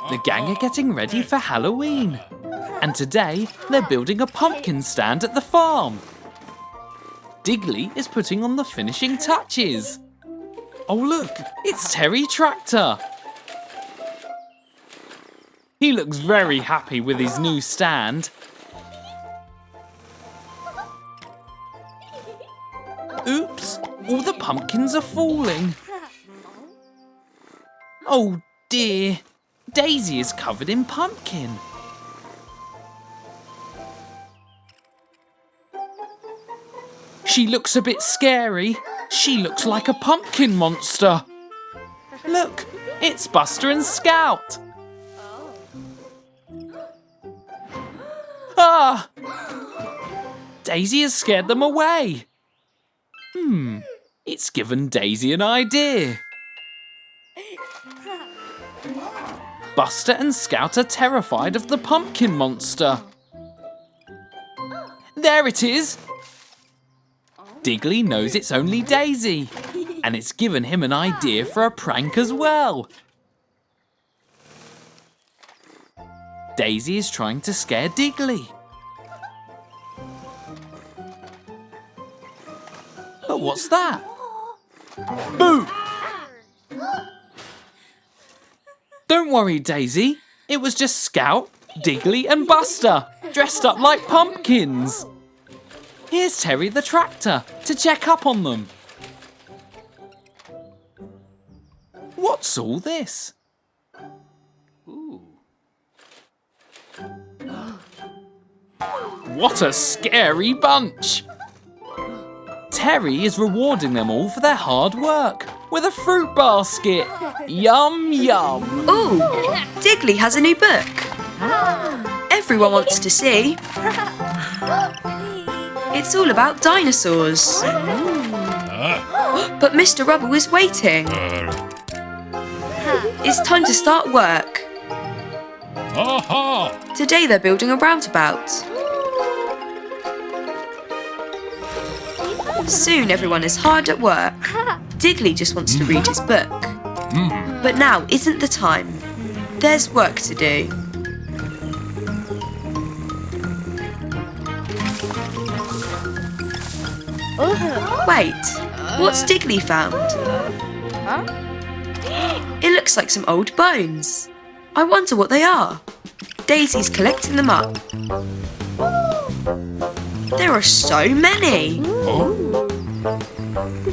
The gang are getting ready for Halloween. And today, they're building a pumpkin stand at the farm. Digley is putting on the finishing touches. Oh look, it's Terry Tractor. He looks very happy with his new stand. Oops, all the pumpkins are falling. Oh dear, Daisy is covered in pumpkin. She looks a bit scary. She looks like a pumpkin monster. Look, it's Buster and Scout. Ah! Daisy has scared them away. It's given Daisy an idea. Buster and Scout are terrified of the pumpkin monster. There it is. Digley knows it's only Daisy, and it's given him an idea for a prank as well. Daisy is trying to scare Digley. But what's that? Boo! Don't worry, Daisy. It was just Scout, Digley and Buster, dressed up like pumpkins. Here's Terry the Tractor to check up on them. What's all this? Ooh. What a scary bunch! Terry is rewarding them all for their hard work with a fruit basket. Yum, yum. Ooh, Digley has a new book. Everyone wants to see. It's all about dinosaurs. But Mr. Rubble is waiting. It's time to start work. Today they're building a roundabout. Soon everyone is hard at work. Digley just wants to read his book. But now isn't the time. There's work to do. Wait, what's Digley found? It looks like some old bones. I wonder what they are. Daisy's collecting them up. There are so many.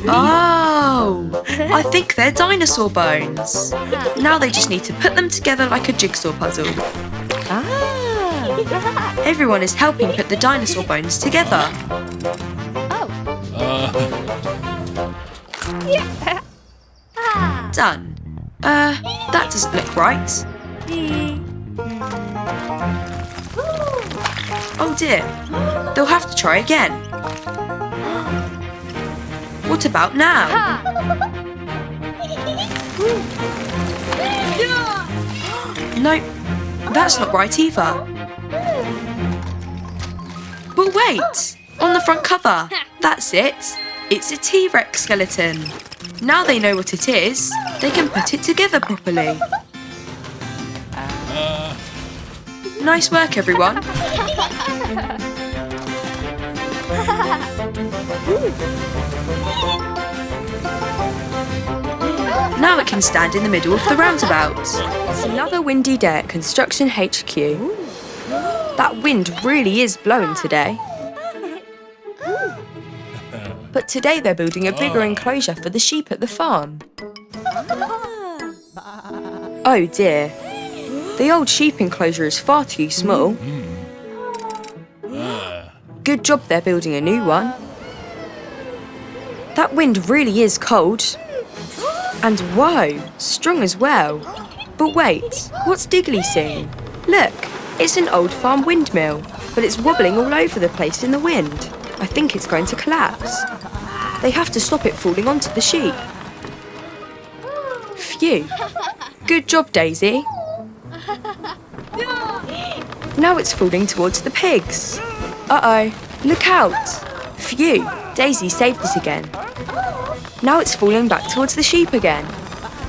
Oh, I think they're dinosaur bones. Now they just need to put them together like a jigsaw puzzle. Everyone is helping put the dinosaur bones together. Done. That doesn't look right. Oh dear, they'll have to try again. What about now? No, that's not right either. But wait, on the front cover, that's it. It's a T-Rex skeleton. Now they know what it is, they can put it together properly. Nice work, everyone. Now it can stand in the middle of the roundabout. It's another windy day at Construction HQ. That wind really is blowing today. But today they're building a bigger enclosure for the sheep at the farm. Oh dear. The old sheep enclosure is far too small. Good job they're building a new one. That wind really is cold. And whoa, strong as well. But wait, what's Digley seeing? Look, it's an old farm windmill, but it's wobbling all over the place in the wind. I think it's going to collapse. They have to stop it falling onto the sheep. Phew. Good job, Daisy. Now it's falling towards the pigs. Uh-oh, look out. Phew, Daisy saved it again. Now it's falling back towards the sheep again.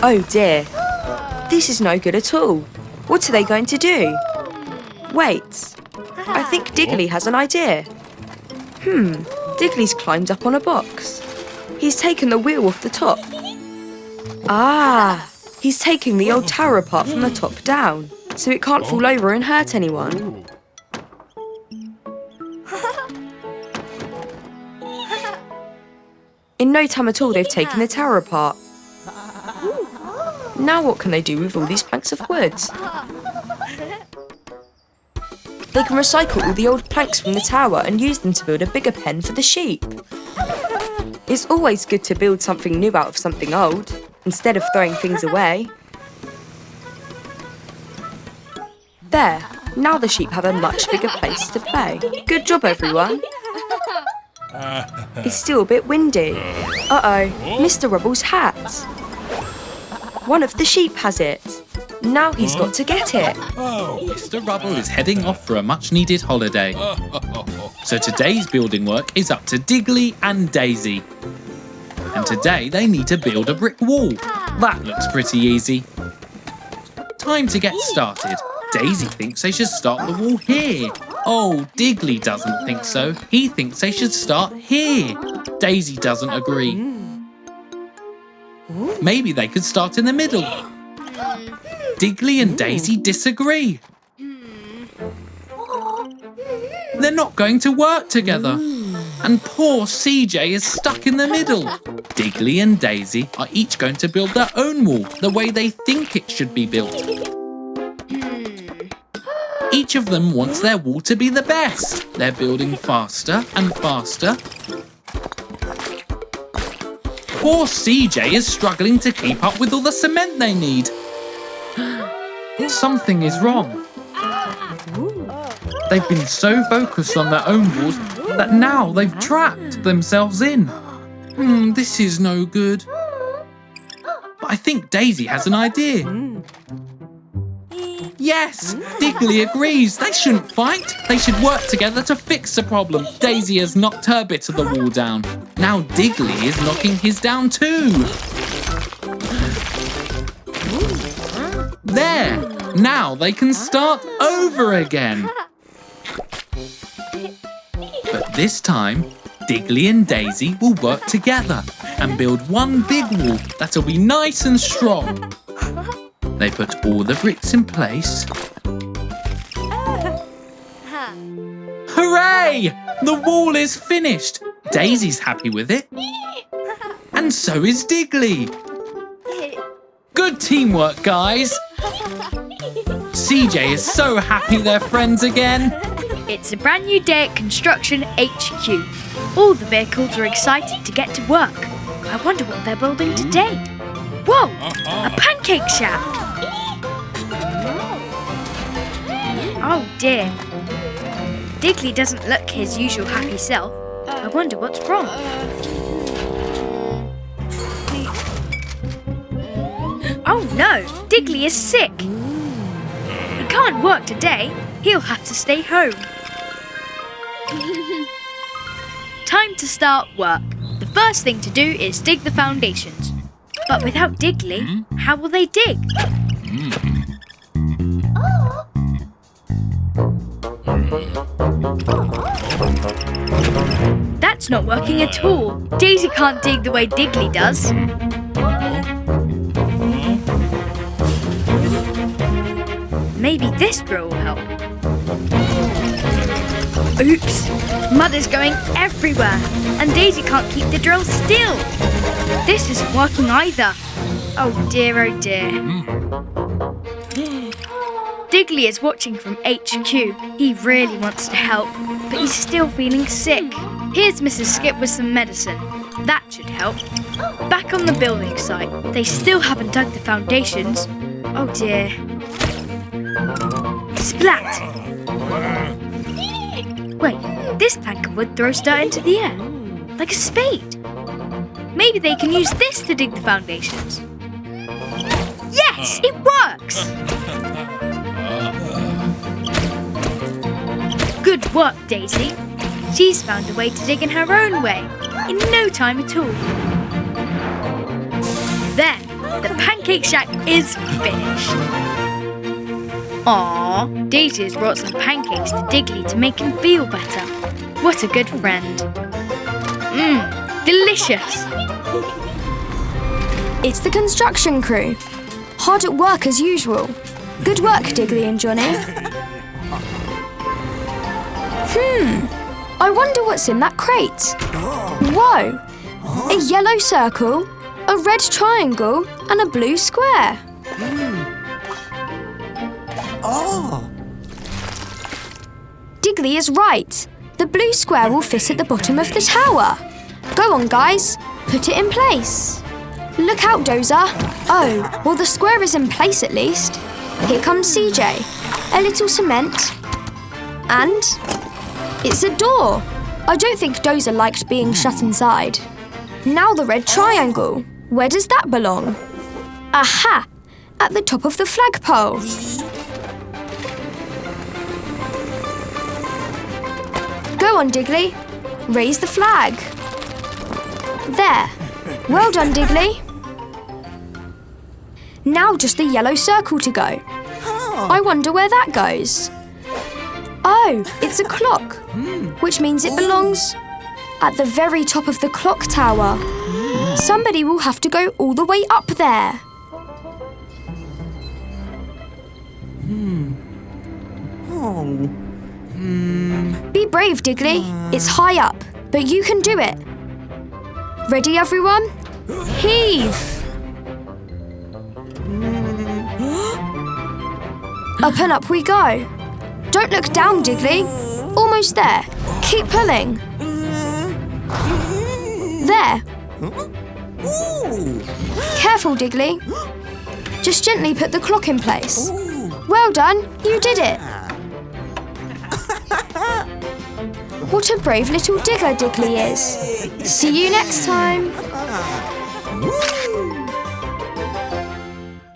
Oh dear. This is no good at all. What are they going to do? Wait, I think Digley has an idea. Digley's climbed up on a box. He's taken the wheel off the top. Ah, he's taking the old tower apart from the top down, so it can't fall over and hurt anyone. In no time at all, they've taken the tower apart. Now what can they do with all these planks of wood? They can recycle all the old planks from the tower and use them to build a bigger pen for the sheep. It's always good to build something new out of something old, instead of throwing things away. There, now the sheep have a much bigger place to play. Good job, everyone. It's still a bit windy. Uh-oh, Mr. Rubble's hat. One of the sheep has it. Now he's got to get it. Mr. Rubble is heading off for a much-needed holiday. So today's building work is up to Digley and Dazey. And today they need to build a brick wall. That looks pretty easy. Time to get started. Dazey thinks they should start the wall here. Oh, Digley doesn't think so. He thinks they should start here. Dazey doesn't agree. Maybe they could start in the middle. Digley and Dazey disagree. They're not going to work together. And poor CJ is stuck in the middle. Digley and Dazey are each going to build their own wall the way they think it should be built. Each of them wants their wall to be the best. They're building faster and faster. Poor CJ is struggling to keep up with all the cement they need. Something is wrong. They've been so focused on their own walls that now they've trapped themselves in. This is no good. But I think Dazey has an idea. Yes, Digley agrees. They shouldn't fight. They should work together to fix the problem. Dazey has knocked her bit of the wall down. Now Digley is knocking his down too. There! Now they can start over again. But this time, Digley and Dazey will work together and build one big wall that'll be nice and strong. They put all the bricks in place. Hooray! The wall is finished. Dazey's happy with it. And so is Digley. Good teamwork, guys. CJ is so happy they're friends again. It's a brand new day at Construction HQ. All the vehicles are excited to get to work. I wonder what they're building today. Whoa! A pancake shack! Oh dear. Digley doesn't look his usual happy self. I wonder what's wrong. Oh no! Digley is sick! He can't work today. He'll have to stay home. Time to start work. The first thing to do is dig the foundations. But without Digley, how will they dig? That's not working at all. Dazey can't dig the way Digley does. Maybe this drill will help. Oops! Mud is going everywhere, and Dazey can't keep the drill still. This isn't working either. Oh dear, oh dear. Digley is watching from HQ. He really wants to help, but he's still feeling sick. Here's Mrs. Skip with some medicine. That should help. Back on the building site, they still haven't dug the foundations. Oh dear. Splat! Wait, this plank of wood throws dirt into the air, like a spade. Maybe they can use this to dig the foundations. Yes, it works! Good work, Dazey. She's found a way to dig in her own way, in no time at all. There, the pancake shack is finished. Aww, Daisy has brought some pancakes to Digley to make him feel better. What a good friend. Delicious. It's the construction crew. Hard at work as usual. Good work, Digley and Johnny. I wonder what's in that crate. Whoa! A yellow circle, a red triangle, and a blue square. Digley is right. The blue square will fit at the bottom of the tower. Go on, guys. Put it in place. Look out, Dozer. Oh, well, the square is in place at least. Here comes CJ. A little cement. And it's a door. I don't think Dozer liked being shut inside. Now the red triangle. Where does that belong? Aha! At the top of the flagpole. Go on, Digley. Raise the flag. There. Well done, Digley. Now just the yellow circle to go. I wonder where that goes. Oh, it's a clock, which means it belongs at the very top of the clock tower. Somebody will have to go all the way up there. Be brave, Digley. It's high up, but you can do it. Ready, everyone? Heave! Up and up we go. Don't look down, Digley. Almost there. Keep pulling. There. Careful, Digley. Just gently put the clock in place. Well done, you did it. What a brave little digger Digley is. See you next time.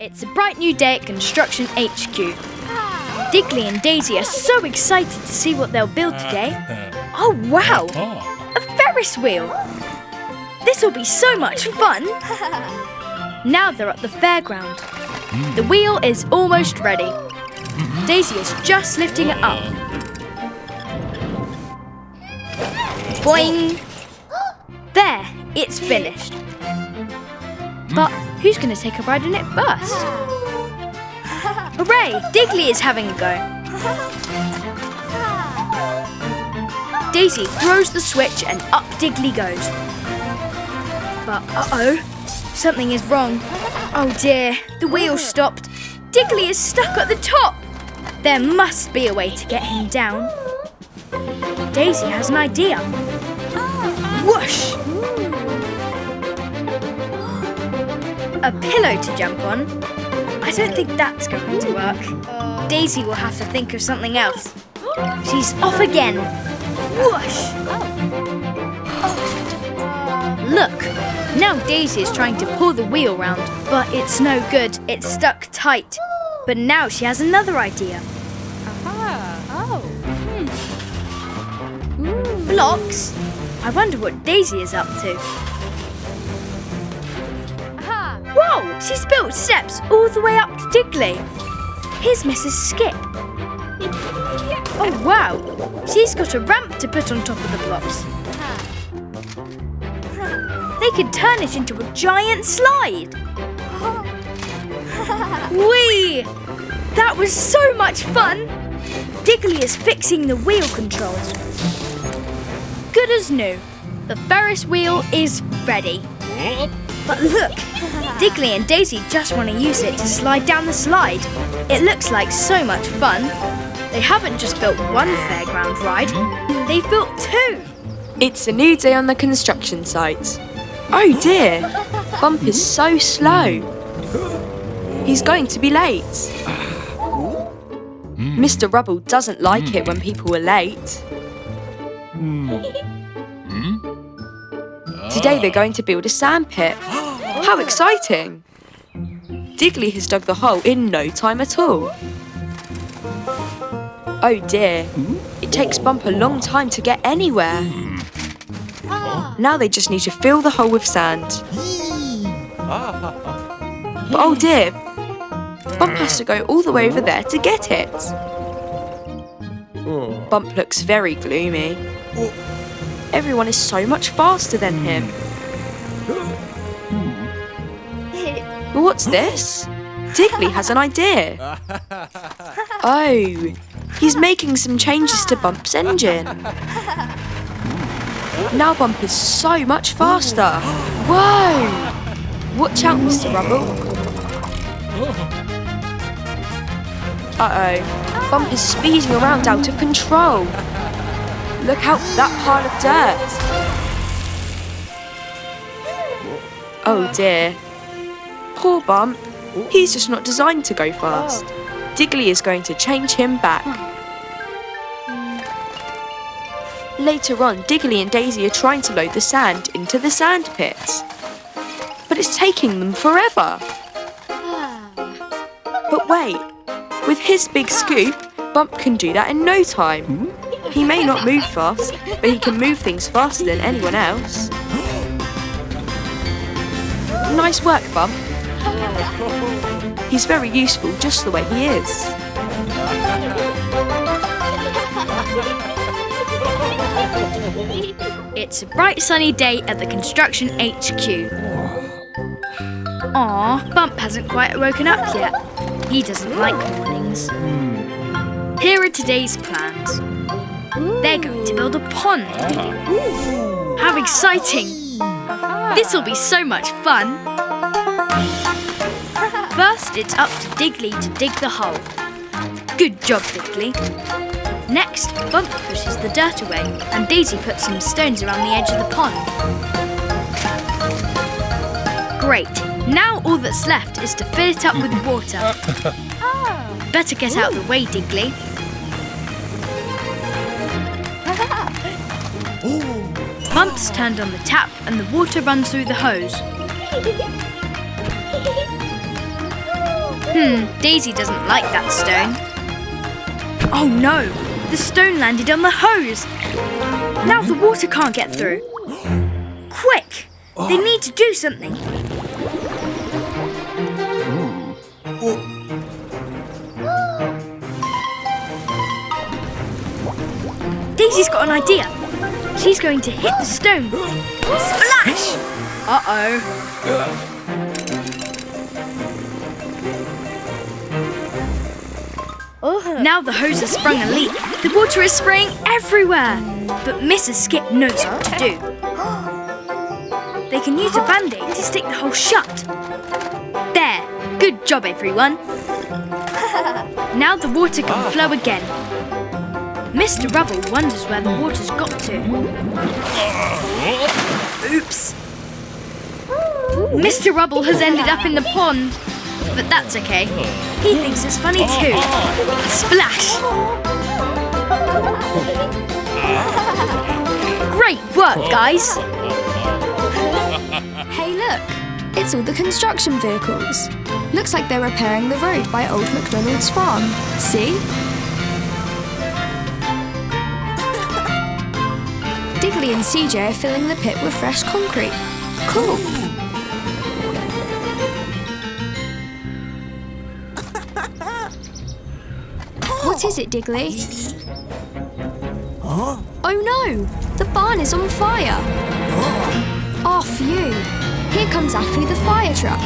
It's a bright new day at Construction HQ. Digley and Dazey are so excited to see what they'll build today. Oh wow! A Ferris wheel! This will be so much fun! Now they're at the fairground. The wheel is almost ready. Dazey is just lifting it up. Boing! There, it's finished. But who's going to take a ride in it first? Hooray! Digley is having a go. Dazey throws the switch and up Digley goes. But uh-oh, something is wrong. Oh dear, the wheel stopped. Digley is stuck at the top. There must be a way to get him down. Dazey has an idea. Whoosh! A pillow to jump on? I don't think that's going to work. Dazey will have to think of something else. She's off again. Whoosh! Look, now Dazey is trying to pull the wheel round, but it's no good. It's stuck tight. But now she has another idea. Blocks? I wonder what Dazey is up to. Whoa! She's built steps all the way up to Digley. Here's Mrs. Skip. Oh wow! She's got a ramp to put on top of the blocks. They could turn it into a giant slide. Whee! That was so much fun! Digley is fixing the wheel controls. Good as new. The Ferris wheel is ready. But look, Digley and Dazey just want to use it to slide down the slide. It looks like so much fun. They haven't just built one fairground ride, they've built two. It's a new day on the construction site. Oh dear, Bump is so slow. He's going to be late. Mr. Rubble doesn't like it when people are late. Today they're going to build a sandpit. How exciting! Digley has dug the hole in no time at all. Oh dear, it takes Bump a long time to get anywhere. Now they just need to fill the hole with sand. But oh dear, Bump has to go all the way over there to get it. Bump looks very gloomy. Everyone is so much faster than him. But what's this? Digley has an idea. Oh, he's making some changes to Bump's engine. Now Bump is so much faster. Whoa! Watch out, Mr. Rubble. Uh-oh. Bump is speeding around out of control. Look out for that pile of dirt. Oh dear. Poor Bump. He's just not designed to go fast. Digley is going to change him back. Later on, Digley and Dazey are trying to load the sand into the sand pits. But it's taking them forever. But wait, with his big scoop, Bump can do that in no time. He may not move fast, but he can move things faster than anyone else. Nice work, Bump. He's very useful just the way he is. It's a bright sunny day at the construction HQ. Aw, Bump hasn't quite woken up yet. He doesn't like mornings. Here are today's plans. They're going to build a pond. How exciting! This'll be so much fun. First, it's up to Digley to dig the hole. Good job, Digley. Next, Bump pushes the dirt away and Dazey puts some stones around the edge of the pond. Great. Now all that's left is to fill it up with water. Better get out of the way, Digley. Bump's turned on the tap and the water runs through the hose. Dazey doesn't like that stone. Oh no! The stone landed on the hose! Now the water can't get through. Quick! They need to do something. Dazey's got an idea. She's going to hit the stone. Splash! Uh-oh. Now the hose has sprung a leak. The water is spraying everywhere. But Mrs. Skip knows what to do. They can use a band-aid to stick the hole shut. There. Good job, everyone. Now the water can flow again. Mr. Rubble wonders where the water's got to. Oops. Mr. Rubble has ended up in the pond. But that's okay. He thinks it's funny too. Splash! Great work, guys! Hey, look! It's all the construction vehicles. Looks like they're repairing the road by Old MacDonald's farm. See? Digley and CJ are filling the pit with fresh concrete. Cool! What is it, Digley? Oh no! The barn is on fire! Oh, phew! Here comes Ashley the fire truck.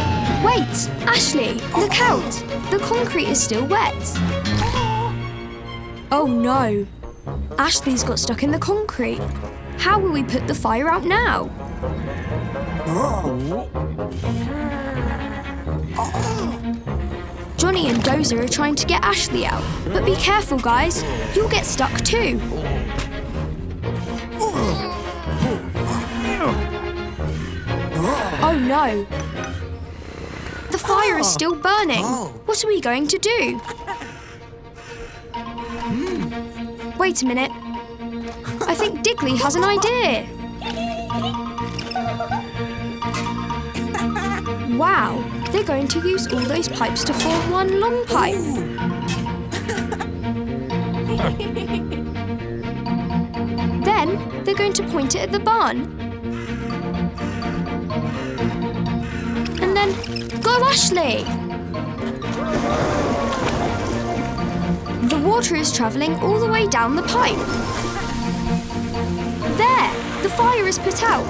Wait! Ashley, look out! The concrete is still wet. Oh no! Ashley's got stuck in the concrete. How will we put the fire out now? Johnny and Dozer are trying to get Ashley out. But be careful, guys. You'll get stuck too. Oh no. The fire is still burning. What are we going to do? Wait a minute. I think Digley has an idea. Wow, they're going to use all those pipes to form one long pipe. Then they're going to point it at the barn. And then, go Ashley! The water is travelling all the way down the pipe. There! The fire is put out.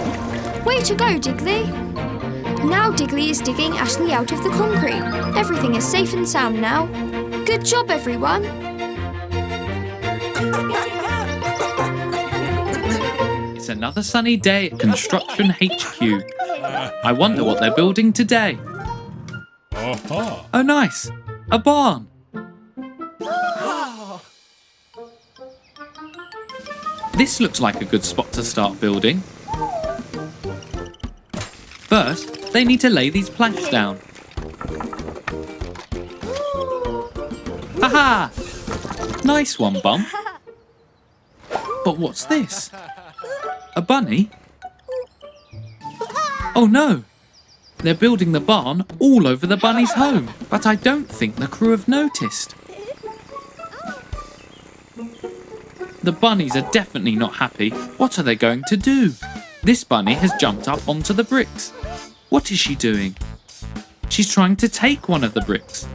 Way to go, Digley. Now Digley is digging Ashley out of the concrete. Everything is safe and sound now. Good job, everyone. It's another sunny day at Construction HQ. I wonder what they're building today. Oh, nice. A barn. This looks like a good spot to start building. First, they need to lay these planks down. Haha! Nice one, Bump. But what's this? A bunny? Oh no! They're building the barn all over the bunny's home, but I don't think the crew have noticed. The bunnies are definitely not happy. What are they going to do? This bunny has jumped up onto the bricks. What is she doing? She's trying to take one of the bricks.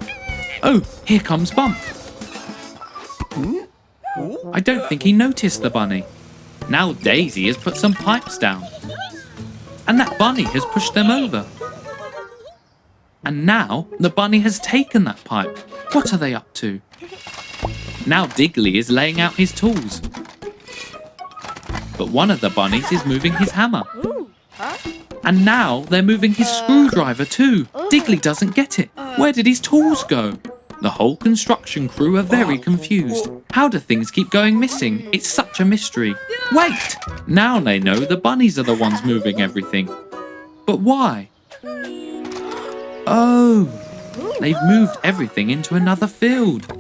Oh, here comes Bump. I don't think he noticed the bunny. Now Daisy has put some pipes down. And that bunny has pushed them over. And now the bunny has taken that pipe. What are they up to? Now Digley is laying out his tools. But one of the bunnies is moving his hammer. And now they're moving his screwdriver too. Digley doesn't get it. Where did his tools go? The whole construction crew are very confused. How do things keep going missing? It's such a mystery. Wait! Now they know the bunnies are the ones moving everything. But why? Oh! They've moved everything into another field.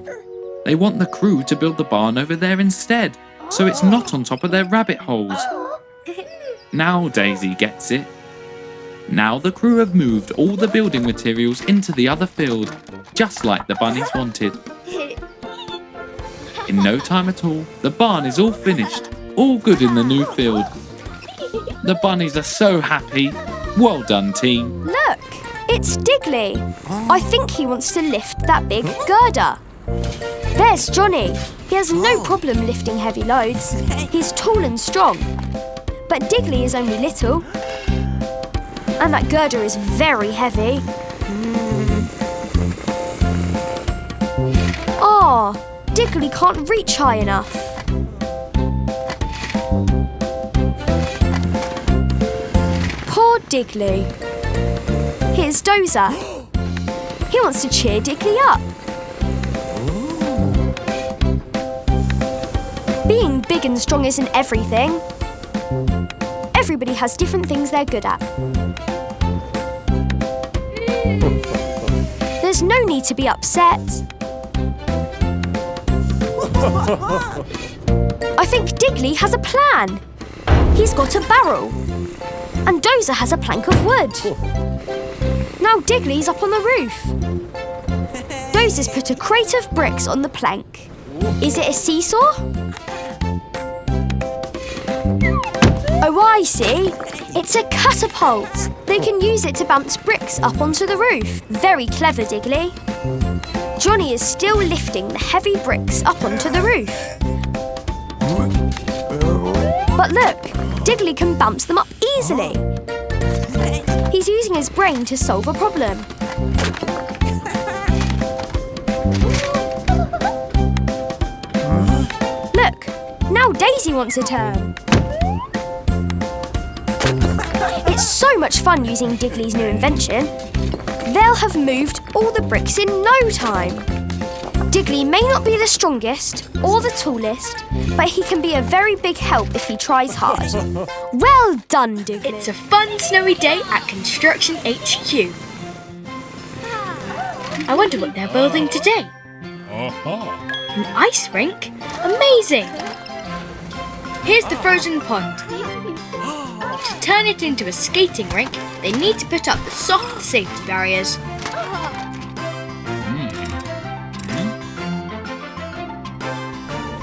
They want the crew to build the barn over there instead, so it's not on top of their rabbit holes. Now Daisy gets it. Now the crew have moved all the building materials into the other field, just like the bunnies wanted. In no time at all, the barn is all finished, all good in the new field. The bunnies are so happy. Well done, team. Look, it's Digley. I think he wants to lift that big girder. There's Johnny. He has no problem lifting heavy loads. He's tall and strong. But Digley is only little. And that girder is very heavy. Oh, Digley can't reach high enough. Poor Digley. Here's Dozer. He wants to cheer Digley up. Being big and strong isn't everything. Everybody has different things they're good at. There's no need to be upset. I think Digley has a plan. He's got a barrel. And Dozer has a plank of wood. Now Digley's up on the roof. Dozer's put a crate of bricks on the plank. Is it a seesaw? Oh, I see. It's a catapult. They can use it to bounce bricks up onto the roof. Very clever, Digley. Johnny is still lifting the heavy bricks up onto the roof. But look, Digley can bounce them up easily. He's using his brain to solve a problem. Look, now Daisy wants a turn. It's so much fun using Digley's new invention. They'll have moved all the bricks in no time. Digley may not be the strongest or the tallest, but he can be a very big help if he tries hard. Well done, Digley. It's a fun snowy day at Construction HQ. I wonder what they're building today. An ice rink? Amazing! Here's the frozen pond. To turn it into a skating rink, they need to put up the soft safety barriers.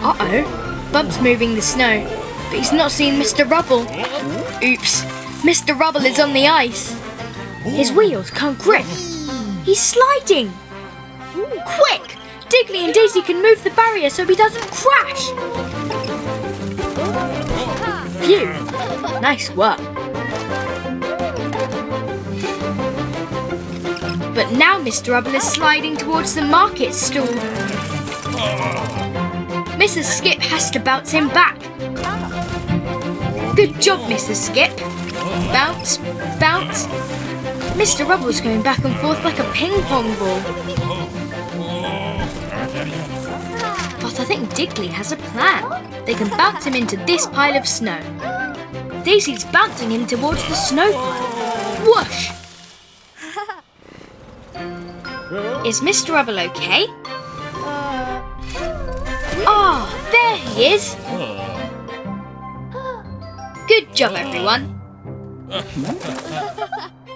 Uh-oh, Bump's moving the snow, but he's not seen Mr. Rubble. Oops, Mr. Rubble is on the ice. His wheels can't grip. He's sliding. Quick! Digley and Dazey can move the barrier so he doesn't crash. Phew! Nice work. But now Mr. Rubble is sliding towards the market stall. Mrs. Skip has to bounce him back. Good job, Mrs. Skip. Bounce, bounce. Mr. Rubble's going back and forth like a ping pong ball. But I think Digley has a plan. They can bounce him into this pile of snow. Daisy's bouncing him towards the snow pile. Whoosh! Is Mr. Rubble okay? Ah, there he is. Good job, everyone.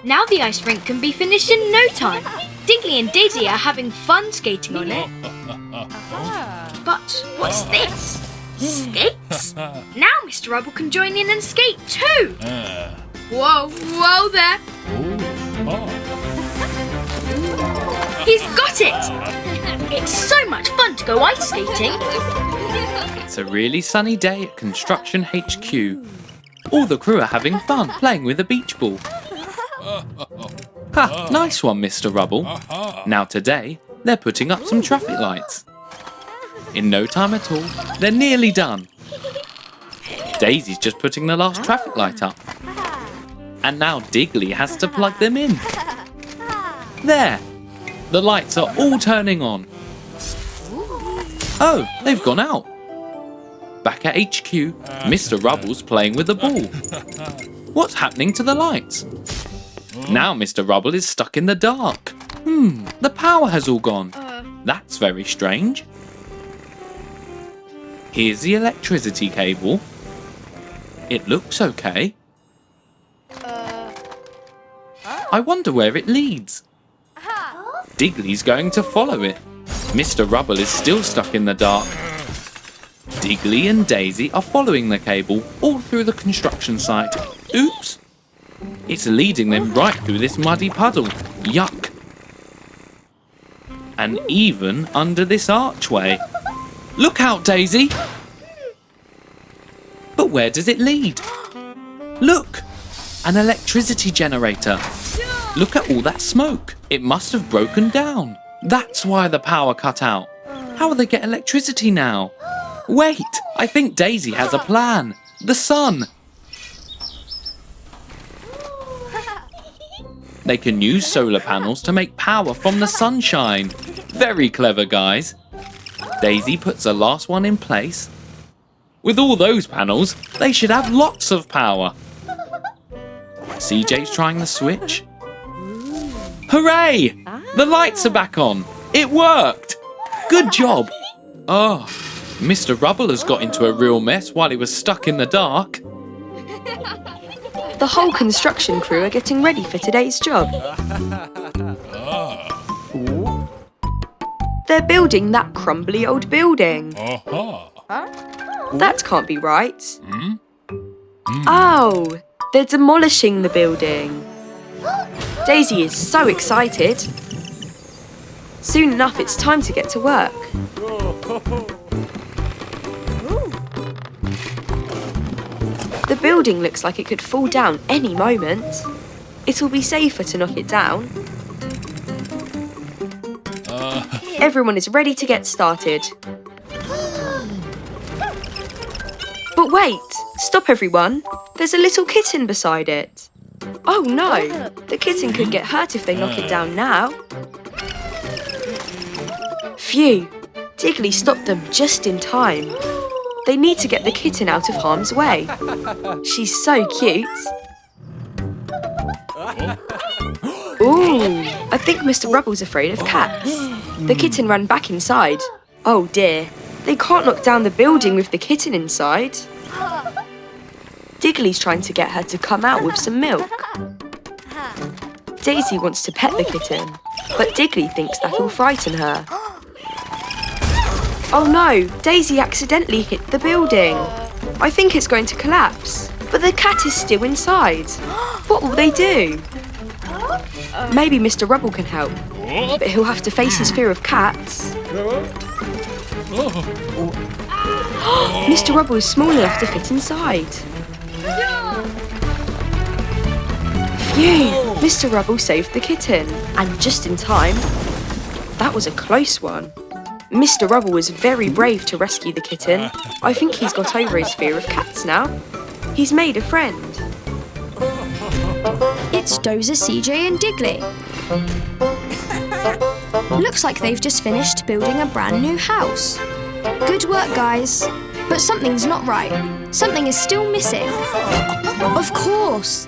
Now the ice rink can be finished in no time. Digley and Dazey are having fun skating on it. But what's this? Skates? Now Mr. Rubble can join in and skate too. Whoa, whoa there. He's got it! It's so much fun to go ice skating. It's a really sunny day at Construction HQ. All the crew are having fun playing with a beach ball. Ha! Nice one, Mr. Rubble. Now today, they're putting up some traffic lights. In no time at all, they're nearly done. Daisy's just putting the last traffic light up. And now Digley has to plug them in. There! The lights are all turning on. Oh, they've gone out. Back at HQ, Mr. Rubble's playing with the ball. What's happening to the lights? Now Mr. Rubble is stuck in the dark. The power has all gone. That's very strange. Here's the electricity cable. It looks okay. I wonder where it leads. Digley's going to follow it. Mr. Rubble is still stuck in the dark. Digley and Dazey are following the cable all through the construction site. Oops! It's leading them right through this muddy puddle. Yuck! And even under this archway. Look out, Dazey! But where does it lead? Look! An electricity generator. Look at all that smoke. It must have broken down. That's why the power cut out. How will they get electricity now? Wait, I think Dazey has a plan. The sun. They can use solar panels to make power from the sunshine. Very clever, guys. Dazey puts the last one in place. With all those panels, they should have lots of power. CJ's trying the switch. Hooray! The lights are back on. It worked. Good job. Oh, Mr. Rubble has got into a real mess while he was stuck in the dark. The whole construction crew are getting ready for today's job. They're building that crumbly old building. That can't be right. Oh, they're demolishing the building. Dazey is so excited. Soon enough, it's time to get to work. The building looks like it could fall down any moment. It'll be safer to knock it down. Everyone is ready to get started. But wait! Stop, everyone! There's a little kitten beside it. Oh no! The kitten could get hurt if they knock it down now. Phew! Digley stopped them just in time. They need to get the kitten out of harm's way. She's so cute. Ooh! I think Mr. Rubble's afraid of cats. The kitten ran back inside. Oh dear. They can't knock down the building with the kitten inside. Digley's trying to get her to come out with some milk. Dazey wants to pet the kitten, but Digley thinks that will frighten her. Oh no, Dazey accidentally hit the building. I think it's going to collapse, but the cat is still inside. What will they do? Maybe Mr. Rubble can help. but he'll have to face his fear of cats. Mr. Rubble is small enough to fit inside. Phew! Mr. Rubble saved the kitten, and just in time. That was a close one. Mr. Rubble was very brave to rescue the kitten. I think he's got over his fear of cats now. He's made a friend. It's Dozer, CJ and Digley. Looks like they've just finished building a brand new house. Good work, guys. But something's not right. Something is still missing. Of course.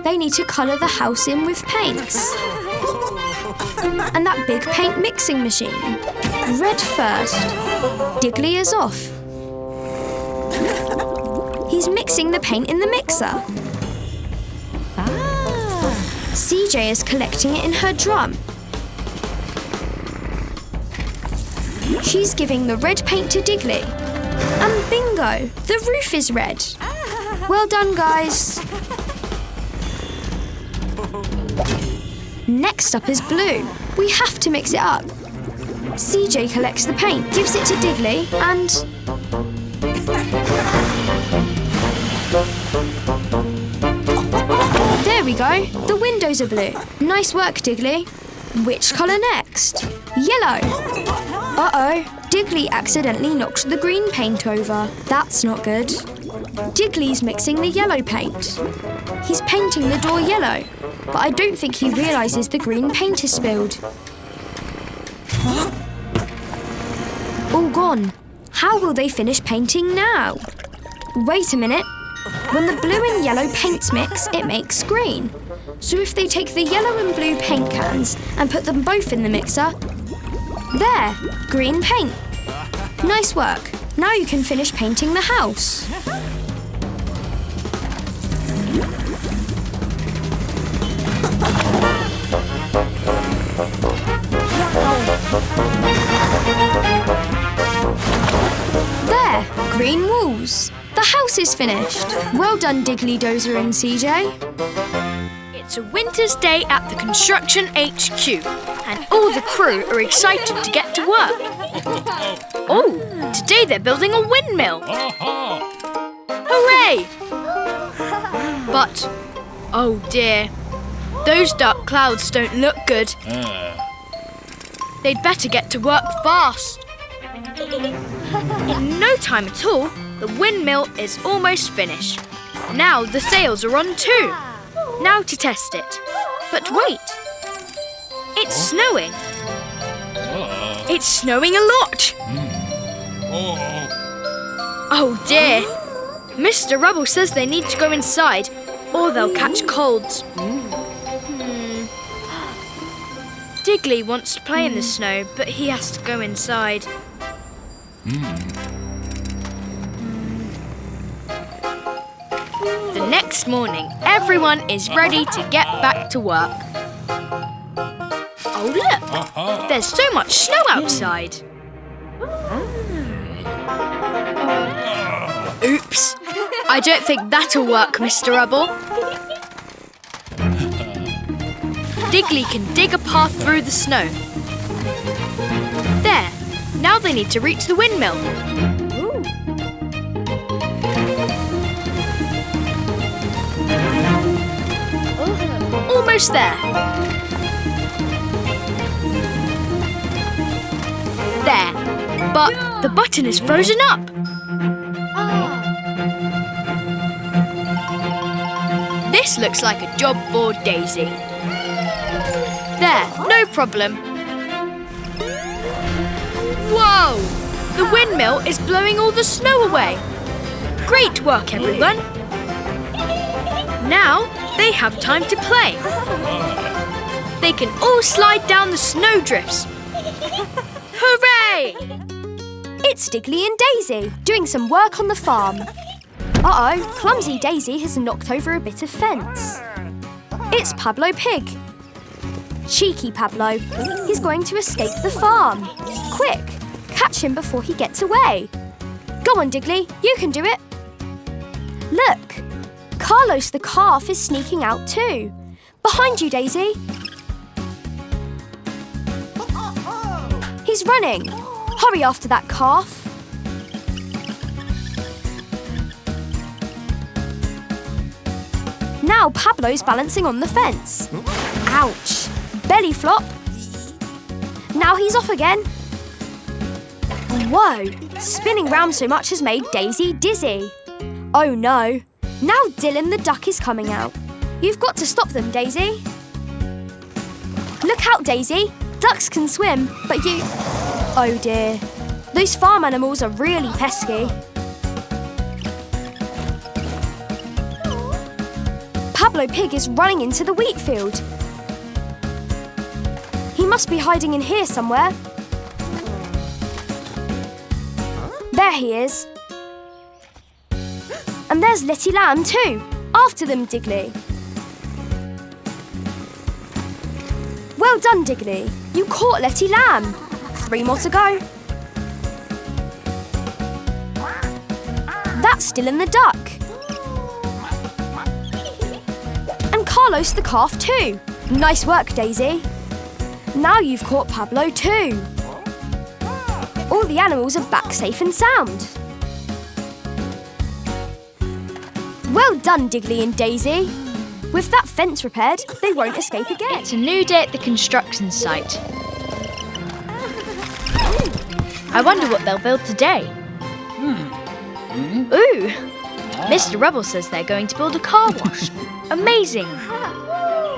They need to colour the house in with paints. And that big paint mixing machine. Red first. Digley is off. He's mixing the paint in the mixer. CJ is collecting it in her drum. She's giving the red paint to Digley. And bingo, the roof is red. Well done, guys. Next up is blue. We have to mix it up. CJ collects the paint, gives it to Digley, and... There we go. The windows are blue. Nice work, Digley. Which colour next? Yellow. Uh-oh. Digley accidentally knocked the green paint over. That's not good. Digley's mixing the yellow paint. He's painting the door yellow, but I don't think he realises the green paint is spilled. All gone. How will they finish painting now? Wait a minute. When the blue and yellow paints mix, it makes green. So if they take the yellow and blue paint cans and put them both in the mixer, there, green paint. Nice work. Now you can finish painting the house. There, green walls. The house is finished. Well done, Digley, Dozer and CJ. It's a winter's day at the construction HQ, and all the crew are excited to get to work. Oh, today they're building a windmill. Hooray! But, oh dear, those dark clouds don't look good. They'd better get to work fast. In no time at all, the windmill is almost finished. Now the sails are on too. Now to test it. But wait, it's snowing. It's snowing a lot. Oh dear. Mr. Rubble says they need to go inside or they'll catch colds. Digley wants to play in the snow, but he has to go inside. The next morning, everyone is ready to get back to work. Oh look, there's so much snow outside. Oops, I don't think that'll work, Mr. Rubble. Digley can dig a path through the snow. There, now they need to reach the windmill. Almost there. There, but the button is frozen up. This looks like a job for Daisy. There, no problem. Whoa! The windmill is blowing all the snow away. Great work, everyone. Now they have time to play. They can all slide down the snowdrifts. Hooray! It's Digley and Dazey doing some work on the farm. Uh-oh, clumsy Daisy has knocked over a bit of fence. It's Pablo Pig. Cheeky Pablo. He's going to escape the farm. Quick, catch him before he gets away. Go on, Digley, you can do it. Look, Carlos the calf is sneaking out too. Behind you, Daisy. He's running. Hurry after that calf. Now Pablo's balancing on the fence. Ouch! Belly flop. Now he's off again. Whoa! Spinning round so much has made Daisy dizzy. Oh no! Now Dylan the duck is coming out. You've got to stop them, Daisy. Look out, Daisy. Ducks can swim, but you... Oh dear. Those farm animals are really pesky. Pablo Pig is running into the wheat field. He must be hiding in here somewhere. There he is. And there's Letty Lamb too. After them, Digley. Well done, Digley. You caught Letty Lamb. 3 more to go. That's Dylan the duck. And Carlos the calf too. Nice work, Daisy. Now you've caught Pablo too. All the animals are back safe and sound. Well done, Digley and Daisy. With that fence repaired, they won't escape again. It's a new day at the construction site. I wonder what they'll build today. Ooh! Mr. Rubble says they're going to build a car wash. Amazing!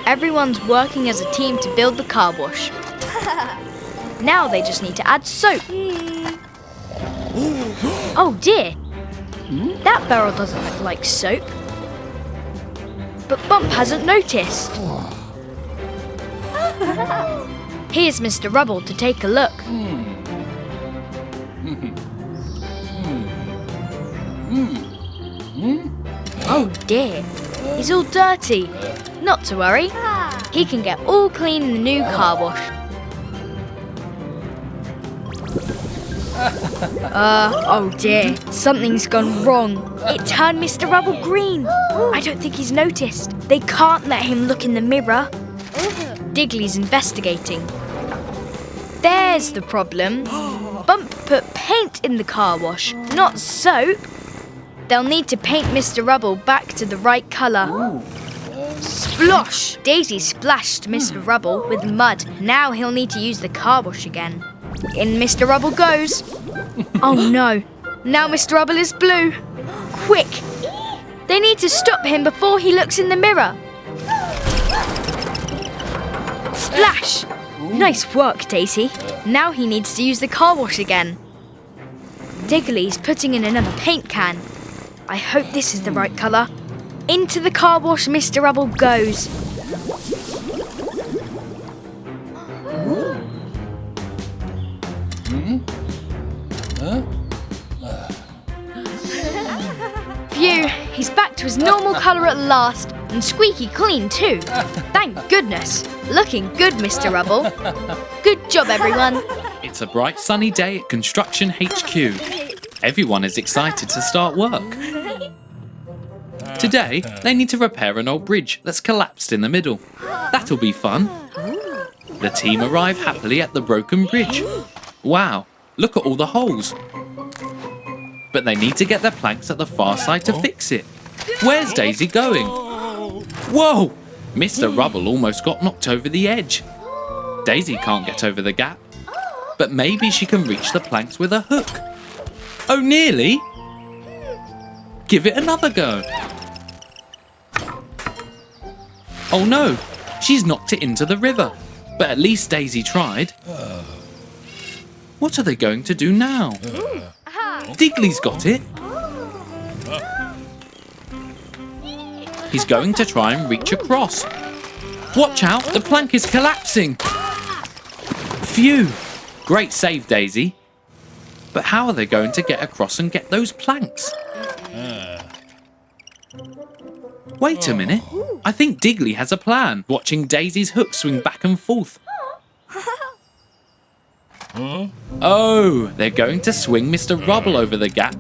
Everyone's working as a team to build the car wash. Now they just need to add soap. Oh dear! That barrel doesn't look like soap. But Bump hasn't noticed. Here's Mr. Rubble to take a look. Oh dear, he's all dirty. Not to worry, he can get all clean in the new car wash. Oh dear, something's gone wrong. It turned Mr. Rubble green. I don't think he's noticed. They can't let him look in the mirror. Digley's investigating. There's the problem. Bump put paint in the car wash, not soap. They'll need to paint Mr. Rubble back to the right colour. Splosh! Daisy splashed Mr. Rubble with mud. Now he'll need to use the car wash again. In Mr. Rubble goes. Oh no, now Mr. Rubble is blue. Quick! They need to stop him before he looks in the mirror. Splash! Nice work, Daisy. Now he needs to use the car wash again. Digley's putting in another paint can. I hope this is the right colour. Into the car wash Mr. Rubble goes. Phew, he's back to his normal colour at last, and squeaky clean too. Thank goodness. Looking good, Mr. Rubble. Good job, everyone. It's a bright sunny day at Construction HQ. Everyone is excited to start work. Today, they need to repair an old bridge that's collapsed in the middle. That'll be fun. The team arrive happily at the broken bridge. Wow, look at all the holes. But they need to get their planks at the far side to fix it. Where's Daisy going? Whoa! Mr. Rubble almost got knocked over the edge. Daisy can't get over the gap. But maybe she can reach the planks with a hook. Oh, nearly. Give it another go. Oh no, she's knocked it into the river. But at least Daisy tried. What are they going to do now? Digley's got it. He's going to try and reach across. Watch out, the plank is collapsing. Phew, great save, Daisy. But how are they going to get across and get those planks? Wait a minute. I think Digley has a plan, watching Daisy's hook swing back and forth. Oh, they're going to swing Mr. Rubble over the gap.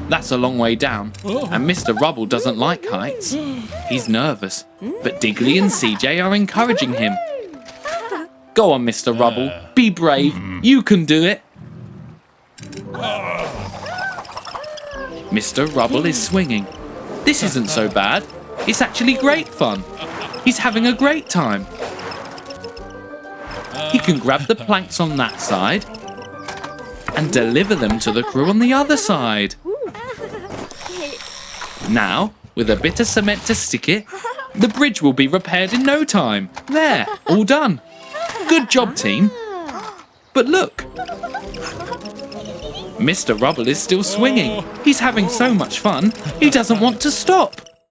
That's a long way down, and Mr. Rubble doesn't like heights. He's nervous, but Digley and CJ are encouraging him. Go on, Mr. Rubble. Be brave. You can do it. Mr. Rubble is swinging. This isn't so bad. It's actually great fun. He's having a great time. He can grab the planks on that side and deliver them to the crew on the other side. Now, with a bit of cement to stick it, the bridge will be repaired in no time. There, all done. Good job, team. But look, Mr. Rubble is still swinging. He's having so much fun, he doesn't want to stop.